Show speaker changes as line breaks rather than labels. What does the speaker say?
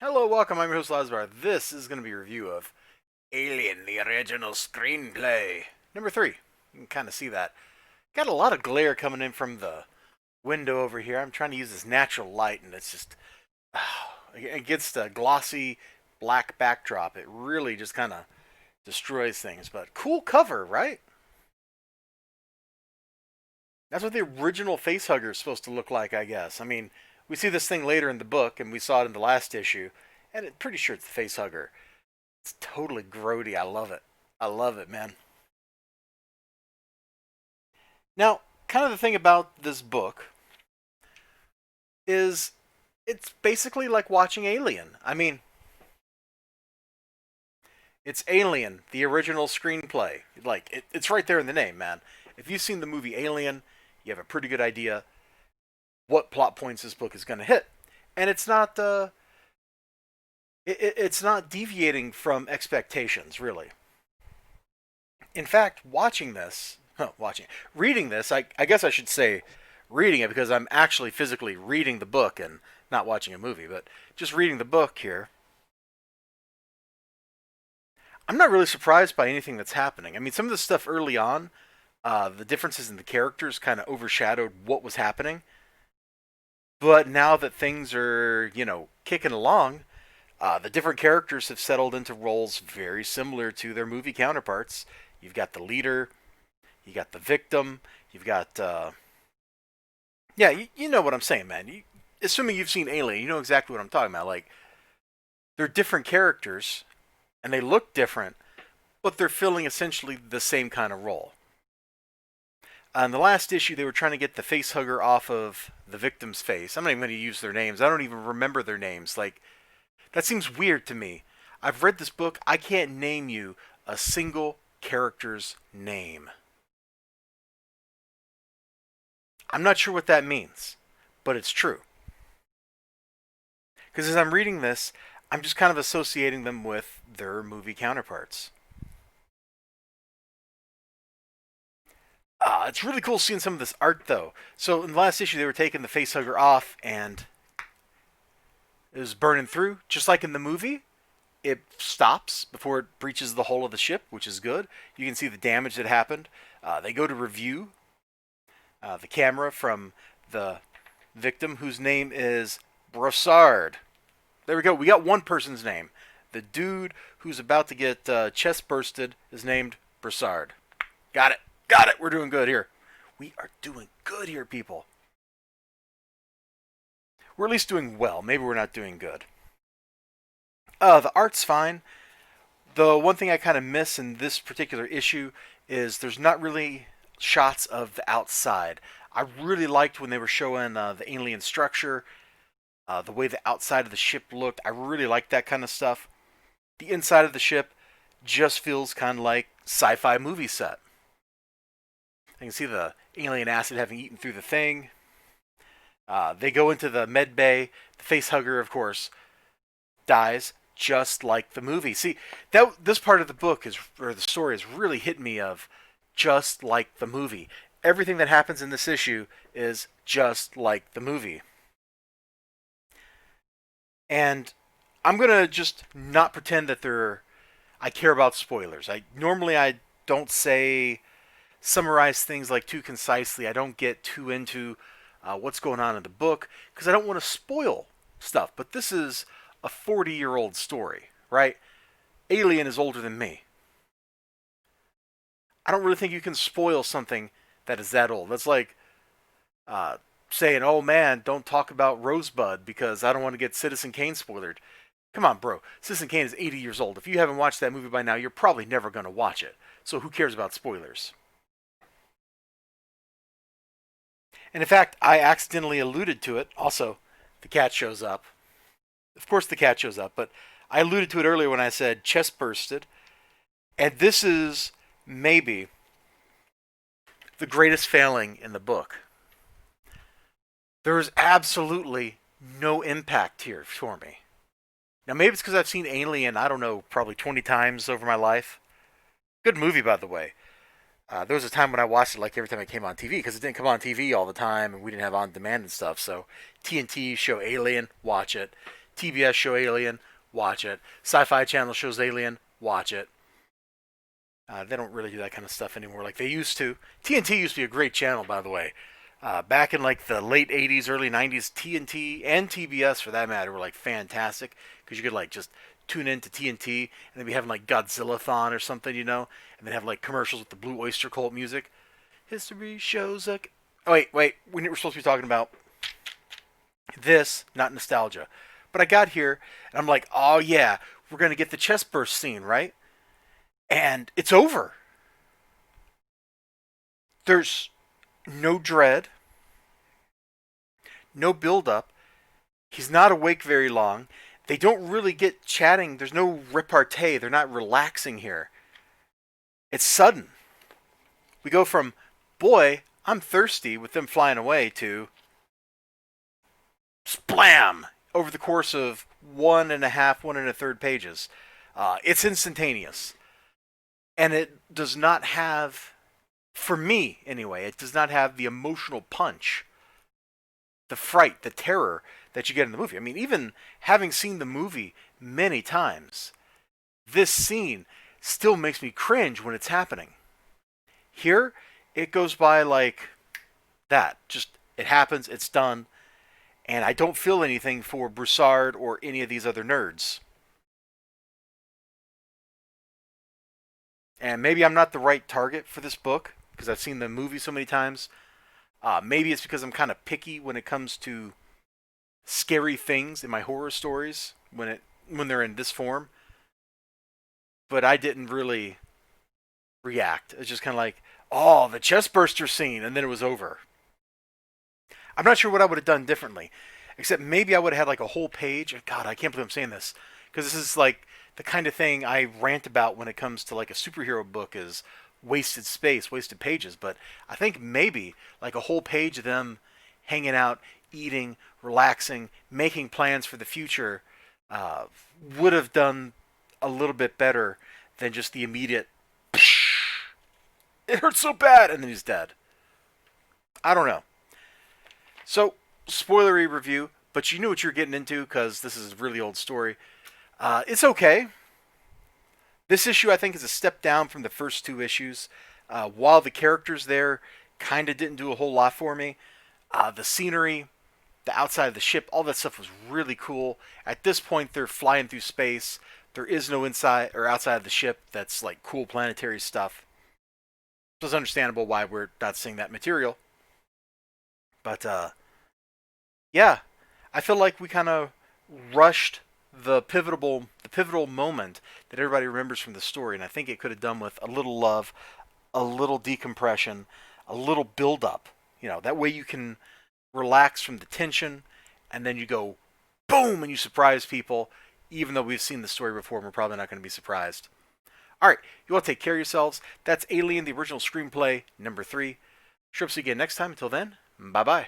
Hello, welcome. I'm your host, Elizibar. This is going to be a review of Alien, the original screenplay. Number 3. You can kind of see that. Got a lot of glare coming in from the window over here. I'm trying to use this natural light, and it's just against a glossy black backdrop. It really just kind of destroys things. But cool cover, right? That's what the original facehugger is supposed to look like, I guess. I mean, we see this thing later in the book, and we saw it in the last issue, and I'm pretty sure it's the facehugger. It's totally grody. I love it. I love it, man. Now, kind of the thing about this book is it's basically like watching Alien. I mean, it's Alien, the original screenplay. It's right there in the name, man. If you've seen the movie Alien, you have a pretty good idea what plot points this book is going to hit, and it's not deviating from expectations, really. In fact, reading this, I guess I should say reading it because I'm actually physically reading the book and not watching a movie, but just reading the book here, I'm not really surprised by anything that's happening. I mean, some of the stuff early on, the differences in the characters kind of overshadowed what was happening. But now that things are, kicking along, the different characters have settled into roles very similar to their movie counterparts. You've got the leader, you got the victim, you've got yeah, you know what I'm saying, man. Assuming you've seen Alien, you know exactly what I'm talking about. Like, they're different characters, and they look different, but they're filling essentially the same kind of role. In the last issue, they were trying to get the face hugger off of the victim's face. I'm not even going to use their names. I don't even remember their names. Like, that seems weird to me. I've read this book. I can't name you a single character's name. I'm not sure what that means, but it's true. Because as I'm reading this, I'm just kind of associating them with their movie counterparts. It's really cool seeing some of this art, though. So in the last issue, they were taking the facehugger off, and it was burning through, just like in the movie. It stops before it breaches the hull of the ship, which is good. You can see the damage that happened. They go to review the camera from the victim, whose name is Brossard. There we go. We got one person's name. The dude who's about to get chest bursted is named Brossard. Got it. Got it. We're doing good here. We are doing good here, people. We're at least doing well. Maybe we're not doing good. The art's fine. The one thing I kind of miss in this particular issue is there's not really shots of the outside. I really liked when they were showing the alien structure, the way the outside of the ship looked. I really liked that kind of stuff. The inside of the ship just feels kind of like sci-fi movie set. I can see the alien acid having eaten through the thing. They go into the med bay. The face hugger, of course, dies just like the movie. See, that this part of the book is, or the story, has really hit me of just like the movie. Everything that happens in this issue is just like the movie. And I'm gonna just not pretend that I care about spoilers. I don't say summarize things like too concisely. I don't get too into what's going on in the book because I don't want to spoil stuff. But this is a 40-year-old story, right? Alien is older than me. I don't really think you can spoil something that is that old. That's like saying, "Oh man, don't talk about Rosebud because I don't want to get Citizen Kane spoiled." Come on, bro. Citizen Kane is 80 years old. If you haven't watched that movie by now, you're probably never going to watch it. So who cares about spoilers? And in fact, I accidentally alluded to it. Also, the cat shows up. Of course, the cat shows up, but I alluded to it earlier when I said chest bursted. And this is maybe the greatest failing in the book. There is absolutely no impact here for me. Now, maybe it's because I've seen Alien, I don't know, probably 20 times over my life. Good movie, by the way. There was a time when I watched it like every time it came on TV because it didn't come on TV all the time and we didn't have on demand and stuff. So TNT show Alien, watch it. TBS show Alien, watch it. Sci-Fi Channel shows Alien, watch it. They don't really do that kind of stuff anymore like they used to. TNT used to be a great channel, by the way. Back in like the late 80s, early 90s, TNT and TBS for that matter were like fantastic because you could like just tune into TNT and then be having like Godzilla-thon or something, and then have like commercials with the Blue Oyster Cult music. History shows a... Oh, wait. We were supposed to be talking about this, not nostalgia. But I got here and I'm like, oh yeah, we're going to get the chest burst scene, right? And it's over. There's no dread, no build up. He's not awake very long. They don't really get chatting. There's no repartee. They're not relaxing here. It's sudden. We go from, boy, I'm thirsty, with them flying away, to splam over the course of 1.5 pages. It's instantaneous. And it does not have, for me anyway, it does not have the emotional punch, the fright, the terror that you get in the movie. I mean, even having seen the movie many times, this scene still makes me cringe when it's happening. Here, it goes by like that. Just, it happens, it's done, and I don't feel anything for Broussard or any of these other nerds. And maybe I'm not the right target for this book because I've seen the movie so many times. Maybe it's because I'm kind of picky when it comes to scary things in my horror stories when they're in this form. But I didn't really react. It's just kind of like, oh, the chest burster scene, and then it was over. I'm not sure what I would have done differently, except maybe I would have had like a whole page. God, I can't believe I'm saying this, because this is like the kind of thing I rant about when it comes to like a superhero book is wasted space, wasted pages. But I think maybe like a whole page of them hanging out, eating, relaxing, making plans for the future would have done a little bit better than just the immediate, it hurts so bad, and then he's dead. I don't know. So, spoilery review, but you knew what you were getting into because this is a really old story. It's okay. This issue, I think, is a step down from the first two issues. While the characters there kind of didn't do a whole lot for me, the scenery, the outside of the ship, all that stuff was really cool. At this point, they're flying through space. There is no inside or outside of the ship that's like cool planetary stuff. So it's understandable why we're not seeing that material. But, yeah, I feel like we kind of rushed the pivotal moment that everybody remembers from the story, and I think it could have done with a little love, a little decompression, a little build-up. That way you can relax from the tension, and then you go boom, and you surprise people, even though we've seen the story before, and we're probably not going to be surprised. All right, you all take care of yourselves. That's Alien, the original screenplay, number 3. Sure, see you again next time. Until then, bye-bye.